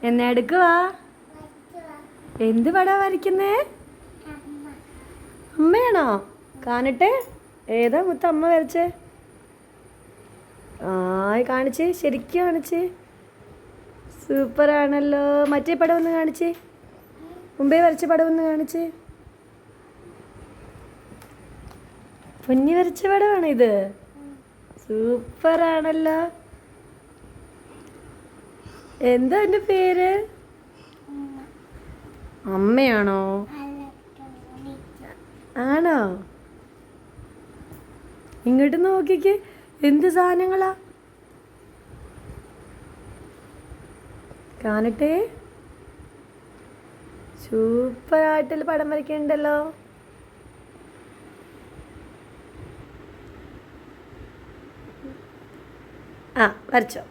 എന്നെ എടുക്കുവാ? എന്ത് പടാ വരയ്ക്കുന്നേ? അമ്മയാണോ? കാണട്ടെ. ഏതാ മുത്ത അമ്മ വരച്ചേ? കാണിച്ചേ, ശരിക്കും കാണിച്ചേ. സൂപ്പറാണല്ലോ. മറ്റേ പടം ഒന്ന് കാണിച്ചേ. മുമ്പേ വരച്ച പടം ഒന്ന് കാണിച്ചേ. പൊന്നി വരച്ച പടമാണോ ഇത്? സൂപ്പറാണല്ലോ. എന്താ എൻ്റെ പേര്? അമ്മയാണോ? ആണോ? ഇങ്ങോട്ട് നോക്കിക്ക്. എന്ത് സാധനങ്ങളാ? കാണട്ടെ. സൂപ്പറായിട്ടുള്ള പടം വരയ്ക്കണ്ടല്ലോ. വരച്ചോ.